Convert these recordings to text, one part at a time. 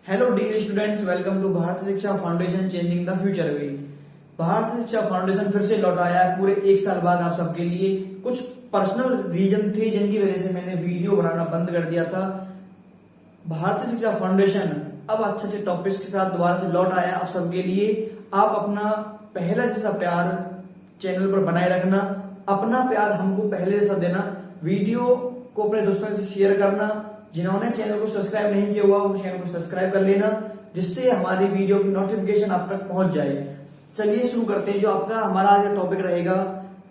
Hello dear students, welcome to Bharatiya Shiksha foundation changing the future way. Bharatiya Shiksha foundation फिर से लौट आया है पूरे एक साल बाद आप सबके लिए। कुछ पर्सनल रीजन थे जिनकी वजह से मैंने वीडियो बनाना बंद कर दिया था। भारतीय शिक्षा फाउंडेशन अब अच्छे अच्छे टॉपिक्स के साथ दोबारा से लौट आया आप सबके लिए। आप अपना पहला जैसा प्यार चैनल पर बनाए रखना, अपना प्यार हमको पहले जैसा देना, वीडियो को अपने दोस्तों से शेयर करना। जिन्होंने चैनल को सब्सक्राइब नहीं किया हुआ वो चैनल को सब्सक्राइब कर लेना, जिससे हमारी वीडियो की नोटिफिकेशन आप तक पहुंच जाए। चलिए शुरू करते हैं। जो आपका हमारा आज का टॉपिक रहेगा,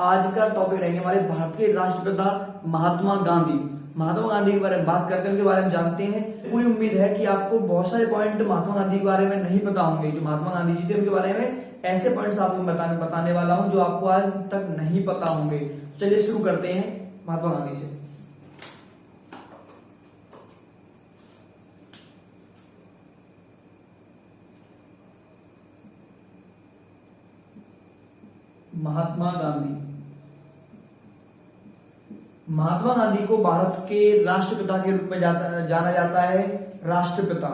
आज का टॉपिक रहेंगे हमारे भारतीय राष्ट्रपिता महात्मा गांधी। महात्मा गांधी के बारे में बात करते हैं, उनके बारे में जानते हैं। पूरी उम्मीद है कि आपको बहुत सारे पॉइंट महात्मा गांधी के बारे में नहीं पता होंगे। जो महात्मा गांधी जी थे उनके बारे में ऐसे पॉइंट्स आपको बताने वाला हूं जो आपको आज तक नहीं पता होंगे। चलिए शुरू करते हैं महात्मा गांधी से। महात्मा गांधी। महात्मा गांधी को भारत के राष्ट्रपिता के रूप में जाना जाता है। राष्ट्रपिता।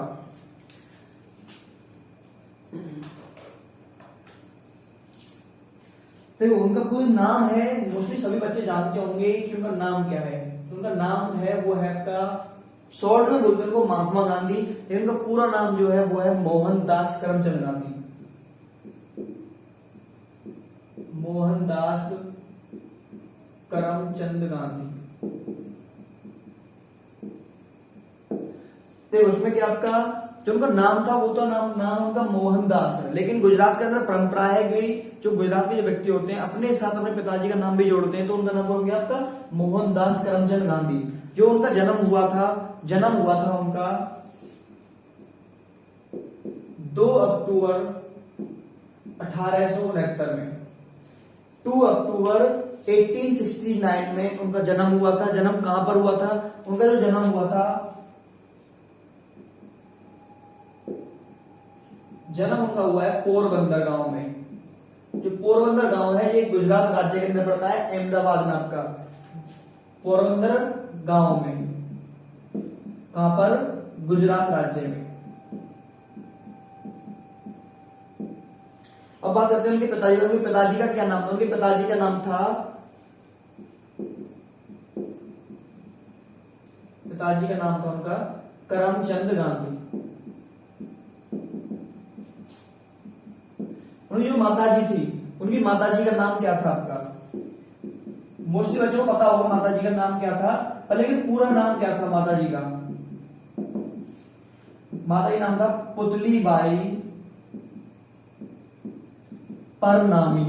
देखो उनका पूरा नाम है, मोस्टली सभी बच्चे जानते होंगे कि उनका नाम क्या है। उनका नाम है वो है आपका, शॉर्ट में बोलते हैं उनको महात्मा गांधी, लेकिन उनका पूरा नाम जो है वो है मोहनदास करमचंद गांधी। मोहनदास करमचंद गांधी। देखो उसमें क्या आपका जो उनका नाम था वो तो नाम उनका मोहनदास है, लेकिन गुजरात के अंदर परंपरा है कि जो गुजरात के जो व्यक्ति होते हैं अपने साथ अपने पिताजी का नाम भी जोड़ते हैं, तो उनका नाम हो गया आपका मोहनदास करमचंद गांधी। जो उनका जन्म हुआ था उनका 2 अक्टूबर 1869 में। 2 अक्टूबर 1869 में उनका जन्म हुआ था। जन्म कहां पर हुआ था? उनका जो जन्म हुआ था, जन्म उनका हुआ है पोरबंदर गांव में। जो पोरबंदर गांव है ये गुजरात राज्य के अंदर पड़ता है, अहमदाबाद में आपका पोरबंदर गांव में। कहां पर? गुजरात राज्य में। अब बात करते हैं उनके पिताजी। उनके पिताजी का क्या नाम था? उनके पिताजी का नाम था, पिताजी का नाम था उनका करमचंद गांधी। उनकी जो माताजी थी, उनकी माताजी का नाम क्या था आपका? मोस्टली बच्चों को पता होगा माताजी का नाम क्या था, पर लेकिन पूरा नाम क्या था माताजी का? माताजी नाम था पुतली बाई परनामी।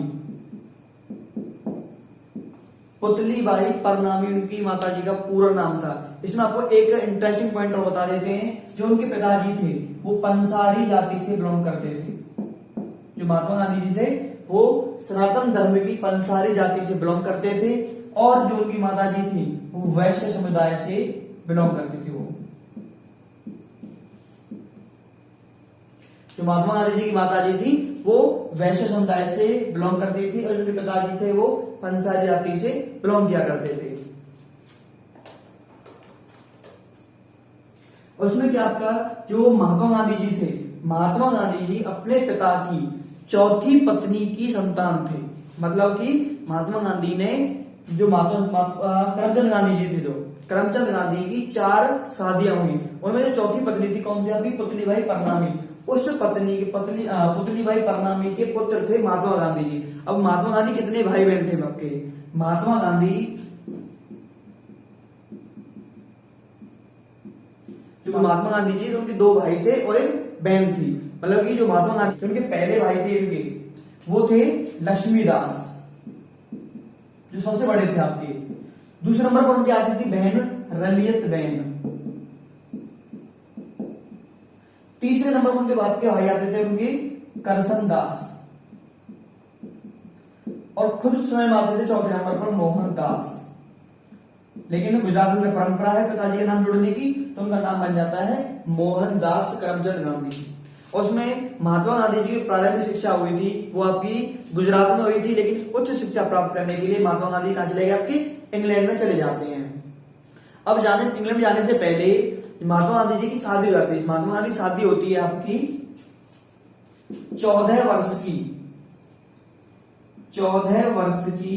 पुतली बाई परनामी उनकी माताजी का पूरा नाम था। इसमें आपको एक इंटरेस्टिंग पॉइंट और बता देते हैं। जो उनके पिताजी थे वो पंसारी जाति से बिलोंग करते थे। जो महात्मा गांधी जी थे वो सनातन धर्म की पंसारी जाति से बिलोंग करते थे, और जो उनकी माताजी थी वो वैश्य समुदाय से बिलोंग करती थी। वो जो महात्मा गांधी जी की माताजी थी वो वैश्य समुदाय से बिलोंग करती थी, और जो उनके पिताजी थे वो पंसारी जाति से बिलोंग किया करते थे। उसमें क्या आपका जो महात्मा गांधी जी थे, महात्मा गांधी जी अपने पिता की चौथी पत्नी की संतान थे। मतलब कि महात्मा गांधी ने जो करमचंद गांधी जी थे, जो करमचंद गांधी की 4 शादियां हुई, उनमें जो चौथी पत्नी थी कौन सी आपकी? पुतली बाई परनामी। उस पुतली बाई परनामी के पुत्र थे महात्मा गांधी जी। अब महात्मा गांधी कितने भाई बहन थे आपके? महात्मा गांधी जो महात्मा गांधी जी उनके 2 भाई थे और एक बहन थी। मतलब कि जो महात्मा गांधी उनके पहले भाई थे इनके, वो थे लक्ष्मीदास, जो सबसे बड़े थे आपके। दूसरे नंबर पर उनकी आती थी बहन रलियत बहन। तीसरे नंबर पर उनके बाप के भाई आते थे उनके करसन दास, और खुद स्वयं आते थे चौथे नंबर पर मोहनदास। लेकिन गुजरात में परंपरा है पिताजी का नाम जोड़ने की, तो उनका नाम बन जाता है मोहनदास करमचंद गांधी। और उसमें महात्मा गांधी जी की प्रारंभिक शिक्षा हुई थी वो आपकी गुजरात में हुई थी, लेकिन उच्च शिक्षा प्राप्त करने के लिए महात्मा गांधी कहां चले गए? आपके इंग्लैंड में चले जाते हैं। अब इंग्लैंड में जाने से पहले महात्मा गांधी जी की शादी हो जाती है। महात्मा गांधी की शादी होती है आपकी 14 वर्ष की, 14 वर्ष की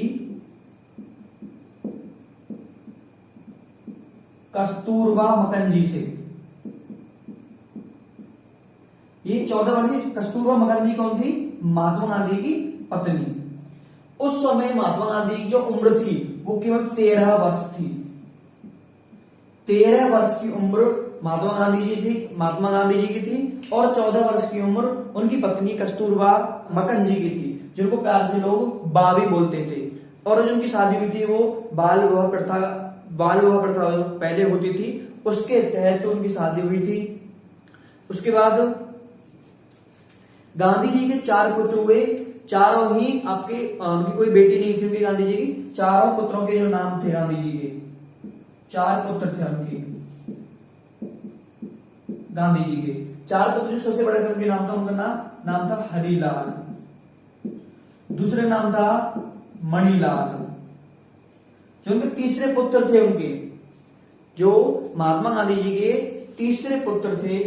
कस्तूरबा मकंजी से। ये 14 वर्ष की कस्तूरबा मकंजी कौन थी? महात्मा गांधी की पत्नी। उस समय महात्मा गांधी की जो उम्र थी वो केवल 13 वर्ष थी। 13 वर्ष की उम्र महात्मा गांधी जी थी, महात्मा गांधी जी की थी, और 14 वर्ष की उम्र उनकी पत्नी कस्तूरबा मकंजी की थी, जिनको प्यार से लोग बा भी बोलते थे। और जो उनकी शादी हुई थी वो बाल विवाह प्रथा पहले होती थी, उसके तहत उनकी शादी हुई थी। उसके बाद गांधी जी के 4 पुत्र हुए, चारों ही आपके, उनकी कोई बेटी नहीं थी उनकी गांधी जी की। चारों पुत्रों के जो नाम थे गांधी जी के, 4 पुत्र थे उनके गांधी जी के। 4 पुत्र जो सबसे बड़े थे उनके नाम था, उनका नाम था हरिलाल, दूसरे नाम था मणिलाल। जो उनके तीसरे पुत्र थे, उनके जो महात्मा गांधी जी के तीसरे पुत्र थे,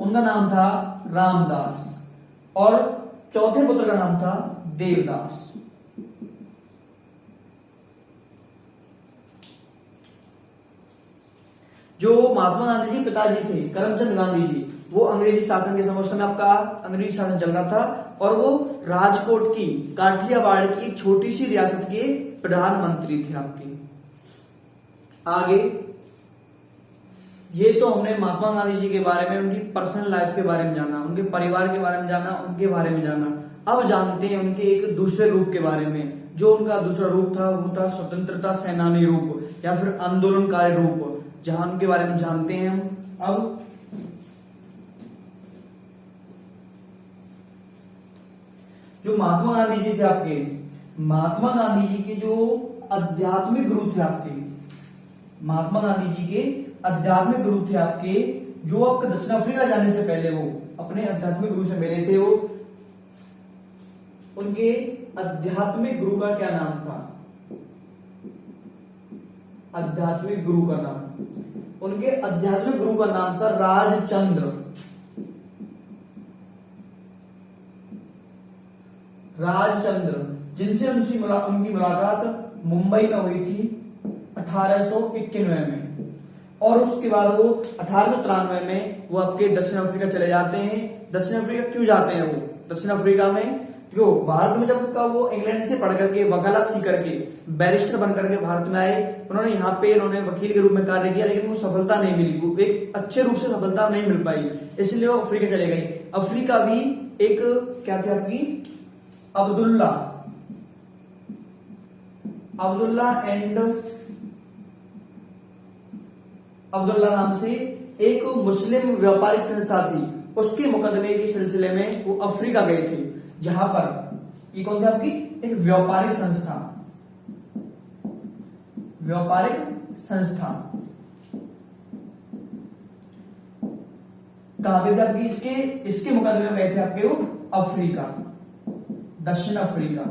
उनका नाम था रामदास, और चौथे पुत्र का नाम था देवदास। जो महात्मा गांधी जी पिताजी थे करमचंद गांधी जी, वो अंग्रेजी शासन के समय आपका अंग्रेजी शासन चल रहा था, और वो राजकोट की काठियावाड़ की एक छोटी सी रियासत के प्रधानमंत्री थे आपके। आगे ये तो हमने महात्मा गांधी जी के बारे में, उनकी पर्सनल लाइफ के बारे में जाना, उनके परिवार के बारे में जाना, उनके बारे में जाना। अब जानते हैं उनके एक दूसरे रूप के बारे में। जो उनका दूसरा रूप था वो था स्वतंत्रता सेनानी रूप या फिर आंदोलनकारी रूप, जहां उनके बारे में जानते हैं हम। अब जो महात्मा गांधी जी थे आपके, महात्मा गांधी जी के जो आध्यात्मिक गुरु थे आपके, महात्मा गांधी जी के आध्यात्मिक गुरु थे आपके, जो आपके दक्षिण अफ्रीका जाने से पहले वो अपने आध्यात्मिक गुरु से मिले थे। वो उनके आध्यात्मिक गुरु का क्या नाम था? आध्यात्मिक गुरु का नाम, उनके आध्यात्मिक गुरु का नाम था राजचंद्र। राजचंद्र, जिनसे उनकी मुलाकात मुंबई में हुई थी 1891 में, और उसके बाद वो 1893 में वो आपके दक्षिण अफ्रीका चले जाते हैं। दक्षिण अफ्रीका क्यों जाते हैं वो दक्षिण अफ्रीका में? क्यों? भारत में जब का वो इंग्लैंड से पढ़ करके वकालत सीख करके बैरिस्टर बन करके भारत में आए, उन्होंने यहाँ पे वकील के रूप में कार्य किया, लेकिन वो सफलता नहीं मिली, वो एक अच्छे रूप से सफलता नहीं मिल पाई, इसलिए वो अफ्रीका चले गए। अफ्रीका भी एक क्या थी आपकी? अब्दुल्ला नाम से एक मुस्लिम व्यापारिक संस्था थी, उसके मुकदमे के सिलसिले में वो अफ्रीका गए थे, जहां पर ये कौन थी आपकी? एक व्यापारिक संस्था, कहां पे थे आपकी? इसके मुकदमे में गए थे आपके वो अफ्रीका, दक्षिण अफ्रीका।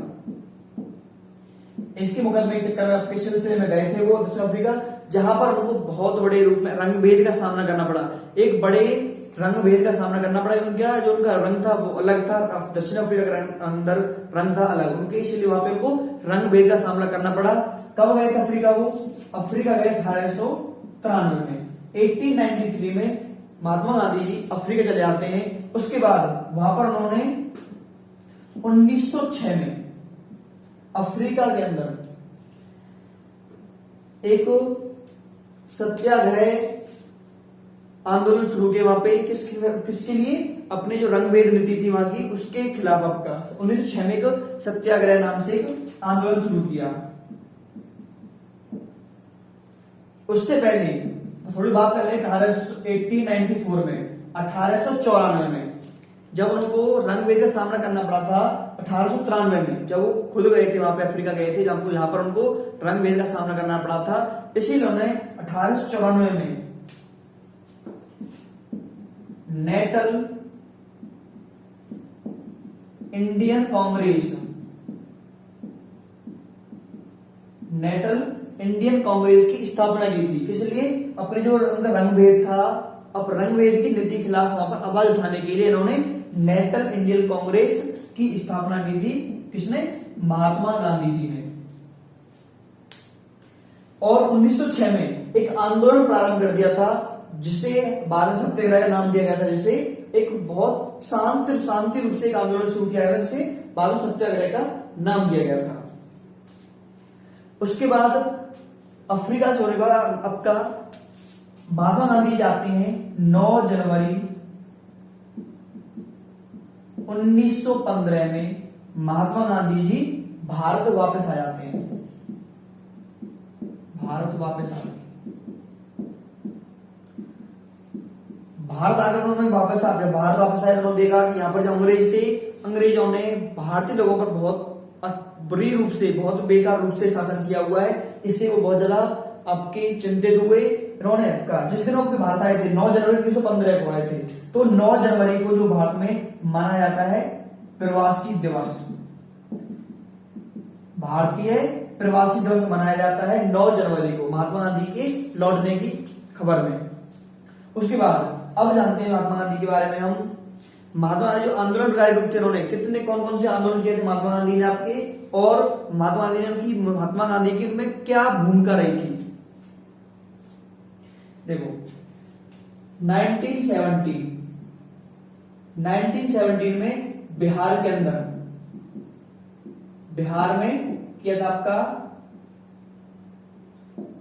इसके मुकदमे के चक्कर में आपके सिलसिले में गए थे वो दक्षिण अफ्रीका, जहां पर उनको बहुत बड़े रूप में रंग भेद का सामना करना पड़ा। एक बड़े रंग भेद का सामना करना पड़ा, क्या जो उनका रंग था वो अलग था, दक्षिण अफ्रीका का अंदर रंग था अलग उनके, इसलिए वहां पे उनको रंग भेद का सामना करना पड़ा। कब गए थे अफ्रीका? वो अफ्रीका गए 1893 में। 1893 में महात्मा गांधी जी अफ्रीका चले जाते हैं। उसके बाद वहां पर उन्होंने 1906 में अफ्रीका के अंदर एक सत्याग्रह आंदोलन शुरू किया। वहां पे किसके लिए? अपने जो रंग भेद नीति थी वहां की, उसके खिलाफ आपका 1906 में एक सत्याग्रह नाम से एक आंदोलन शुरू किया। उससे पहले थोड़ी बात कर ले 1894 में, 1894 में जब उनको रंग भेद का सामना करना पड़ा था, 1893 में जब वो खुद गए थे वहां पे अफ्रीका गए थे, जब यहां पर उनको रंग भेद का सामना करना पड़ा था, इसीलिए उन्होंने 1894 में नेशनल इंडियन कांग्रेस की स्थापना की थी। किस लिए? अपने जो उनका रंग भेद था, अब रंग भेद की नीति के खिलाफ वहां पर आवाज उठाने के लिए इन्होंने नेशनल इंडियन कांग्रेस की स्थापना की थी। किसने? महात्मा गांधी जी ने। और 1906 में एक आंदोलन प्रारंभ कर दिया था जिसे बाल सत्याग्रह का नाम दिया गया था, जिसे एक बहुत शांति रूप से एक आंदोलन शुरू किया गया जिसे बाल सत्याग्रह का नाम दिया गया था। उसके बाद अफ्रीका से होने वाला आपका महात्मा गांधी जाते हैं 9 जनवरी 1915 में महात्मा गांधी जी भारत वापस आ जाते हैं। भारत वापस आ गए। भारत आकर उन्होंने वापस आए, उन्होंने देखा कि यहाँ पर जो अंग्रेज थे, अंग्रेजों ने भारतीय लोगों पर बहुत बुरी रूप से, बहुत बेकार रूप से शासन किया हुआ है। इससे वो बहुत ज्यादा आपके चिंतित हुए। इन्होंने जिस दिन वो भारत आए थे 9 जनवरी 1915 को आए थे, तो 9 जनवरी को जो भारत में मनाया जाता है प्रवासी दिवस, भारतीय प्रवासी दिवस मनाया जाता है 9 जनवरी को महात्मा गांधी के लौटने की खबर में। उसके बाद अब जानते हैं महात्मा गांधी के बारे में हम। महात्मा गांधी जो आंदोलनकारी रूप थे, उन्होंने कितने कौन कौन से आंदोलन किए थे महात्मा गांधी ने आपके, और महात्मा गांधी ने उनकी महात्मा गांधी की उनमें क्या भूमिका रही थी? देखो 1917 में बिहार के अंदर, बिहार में किया था आपका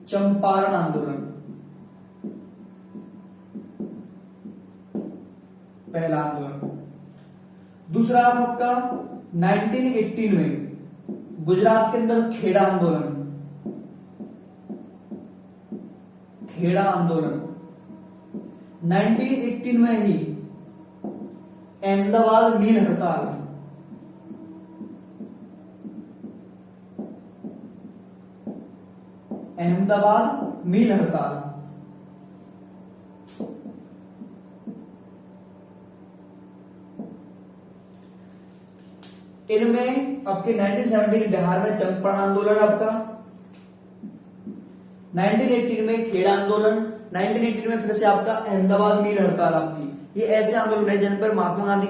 चंपारण आंदोलन, पहला आंदोलन। दूसरा आपका 1918 में गुजरात के अंदर खेड़ा आंदोलन, खेड़ा आंदोलन। 1918 में ही अहमदाबाद मील हड़ताल, अहमदाबाद मील हड़ताल। इनमें आपके 1917 बिहार में चंपारण आंदोलन आपका, 1918 में खेड़ा आंदोलन, 1918 में फिर से आपका अहमदाबाद मील हड़ताल आपकी। ये ऐसे आंदोलन है जिन पर महात्मा गांधी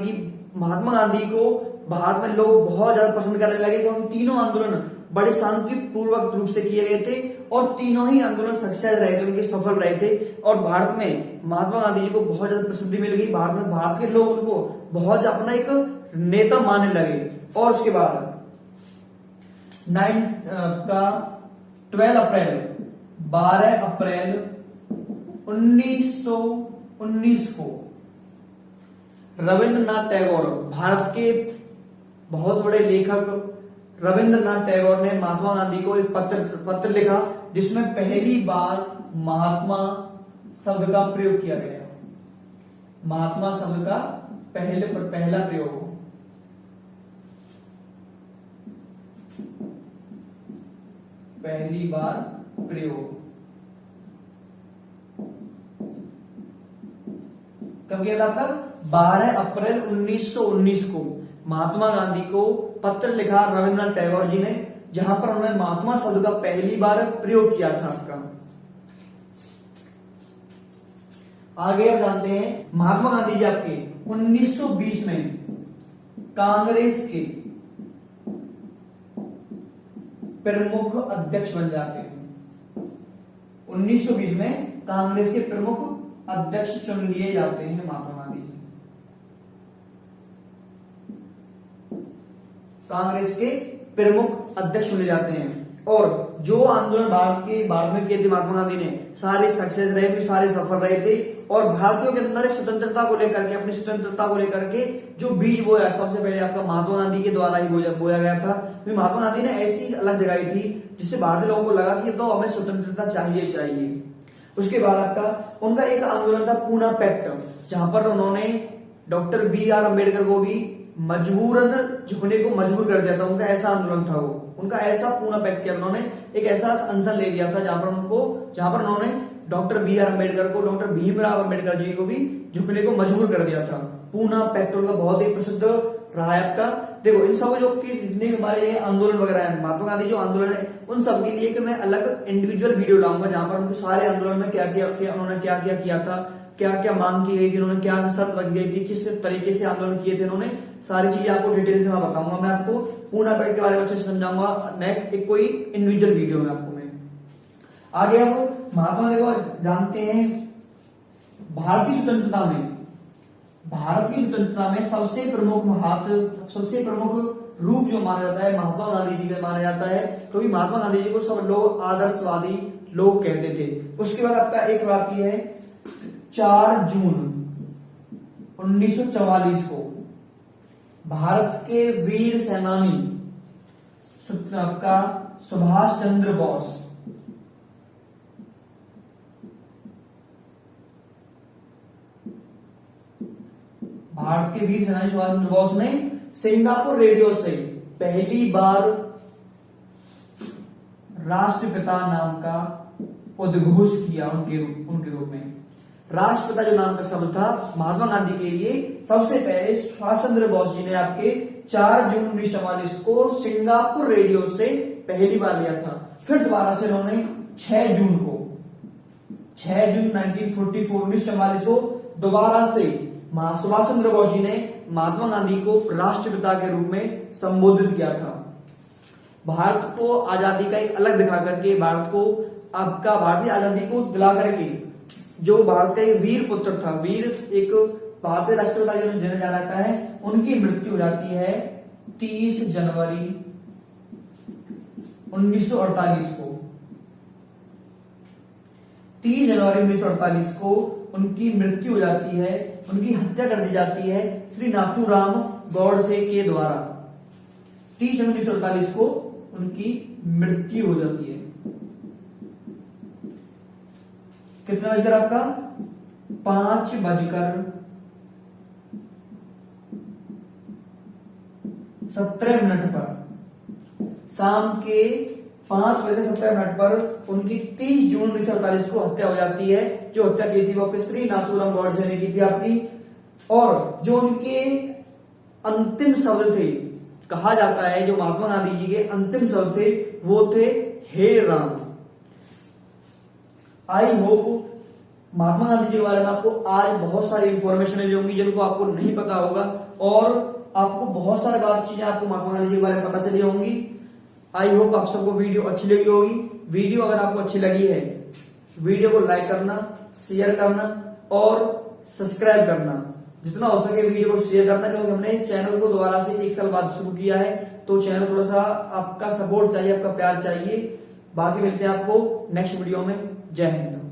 को भारत में लोग बहुत ज्यादा पसंद करने लगे, क्योंकि तीनों आंदोलन बड़े शांतिपूर्वक रूप से किए गए थे और तीनों ही आंदोलन सक्सेस रहे थे, उनके सफल रहे थे। और भारत में महात्मा गांधी जी को बहुत ज्यादा प्रसिद्धि मिल गई। भारत के लोग उनको बहुत अपना एक नेता मानने लगे। और उसके बाद 12 अप्रैल 1919 को रविंद्रनाथ टैगोर, भारत के बहुत बड़े लेखक रविंद्रनाथ टैगोर ने महात्मा गांधी को एक पत्र लिखा जिसमें पहली बार महात्मा शब्द का प्रयोग किया गया। महात्मा शब्द का पहला प्रयोग, पहली बार प्रयोग कब किया था? 12 अप्रैल 1919 को महात्मा गांधी को पत्र लिखा रविंद्रनाथ टैगोर जी ने, जहां पर उन्होंने महात्मा शब्द का पहली बार प्रयोग किया था आपका। आगे अब जानते हैं महात्मा गांधी जी आपके 1920 में कांग्रेस के प्रमुख अध्यक्ष बन जाते हैं। 1920 में कांग्रेस के प्रमुख अध्यक्ष चुन लिए जाते हैं महात्मा गांधी जी, कांग्रेस के प्रमुख अध्यक्ष चुने जाते हैं। और जो आंदोलन भारत में किए थे महात्मा गांधी ने, सारे सक्सेस रहे थे, सारे सफल रहे थे। और भारतीयों के अंदर स्वतंत्रता को लेकर के, अपनी स्वतंत्रता को लेकर के जो बीज बोया, सबसे पहले आपका महात्मा गांधी के द्वारा ही बोया गया था। फिर महात्मा गांधी ने ऐसी अलग जगाई थी जिससे भारतीय लोगों को लगा कि तो हमें स्वतंत्रता चाहिए। उसके बाद आपका उनका एक आंदोलन था पूना पैक्ट, जहां पर उन्होंने डॉक्टर BR अम्बेडकर को भी मजबूरन झुकने को मजबूर कर दिया था। उनका ऐसा आंदोलन था, वो उनका ऐसा पूना पैक्ट किया। उन्होंने एक ऐसा अनशन ले लिया था जहां पर उन्होंने डॉक्टर BR अम्बेडकर को, डॉक्टर भीमराव अम्बेडकर जी को भी झुकने को मजबूर कर दिया था। पूना पैक्ट उनका बहुत ही प्रसिद्ध रहा है आपका। देखो इन सब जो कि जितने हमारे आंदोलन वगैरह है, महात्मा गांधी जो आंदोलन है उन सब के लिए कि मैं अलग इंडिविजुअल वीडियो लाऊंगा जहां पर उनके सारे आंदोलन में क्या क्या उन्होंने क्या क्या किया था, क्या क्या मांग की गई थी, उन्होंने क्या शर्त रख गई थी, किस तरीके से आंदोलन किए थे उन्होंने, सारी चीजें आपको डिटेल से मैं बताऊंगा। मैं आपको पूना पैक्ट के बारे में अच्छे से समझाऊंगा नेक्स्ट एक कोई इंडिविजुअल वीडियो में आपको मैं। आगे आप महात्मा गांधी को जानते हैं। भारतीय स्वतंत्रता में सबसे प्रमुख रूप जो माना जाता है महात्मा गांधी जी का माना जाता है, क्योंकि महात्मा गांधी जी को सब लोग आदर्शवादी लोग कहते थे। उसके बाद आपका एक वाक्य है 4 जून 1944 को भारत के वीर सेनानी आपका सुभाष चंद्र बोस भारत के वीर सेनानी सुभाष चंद्र बोस ने सिंगापुर रेडियो से पहली बार राष्ट्रपिता नाम का उद्घोष किया उनके रूप में। राष्ट्रपिता जो नाम का शब्द था महात्मा गांधी के लिए सबसे पहले सुभाष चंद्र बोस जी ने आपके 4 जून 1944 को सिंगापुर रेडियो से पहली बार लिया था। फिर दोबारा से उन्होंने 6 जून 1944 को दोबारा से सुभाष चंद्र बोस जी ने महात्मा गांधी को राष्ट्रपिता के रूप में संबोधित किया था। भारत को आजादी का एक अलग दिखा करके, भारत को आपका भारतीय आजादी को दिला करके जो भारत का एक वीर पुत्र था, वीर एक भारतीय राष्ट्रपिता जो जाना जाता है, उनकी मृत्यु हो जाती है 30 जनवरी 1948 को। 30 जनवरी 1948 को उनकी मृत्यु हो जाती है, उनकी हत्या कर दी जाती है श्री नाथूराम गौडसे के द्वारा। 30 जनवरी 1948 को उनकी मृत्यु हो जाती है। कितना बजकर आपका 5:17 पर शाम के 5:17 पर उनकी 30 जून 1948 को हत्या हो जाती है। जो हत्या की थी वो श्री नाथूराम गौडसे ने की थी आपकी। और जो उनके अंतिम शब्द थे, कहा जाता है जो महात्मा गांधी जी के अंतिम शब्द थे वो थे हे राम। आई होप महात्मा गांधी जी के बारे में आपको आज बहुत सारी इंफॉर्मेशन मिली होंगी जिनको आपको नहीं पता होगा, और आपको बहुत सारी बात चीजें आपको महात्मा गांधी जी के बारे में पता चली होंगी। आई होप आप सबको वीडियो अच्छी लगी होगी। वीडियो अगर आपको अच्छी लगी है, वीडियो को लाइक करना, शेयर करना और सब्सक्राइब करना। जितना हो सके वीडियो को शेयर करना, क्योंकि हमने चैनल को दोबारा से 1 साल बाद शुरू किया है, तो चैनल थोड़ा सा आपका सपोर्ट चाहिए, आपका प्यार चाहिए। बाकी मिलते हैं आपको नेक्स्ट वीडियो में। जय हिंद।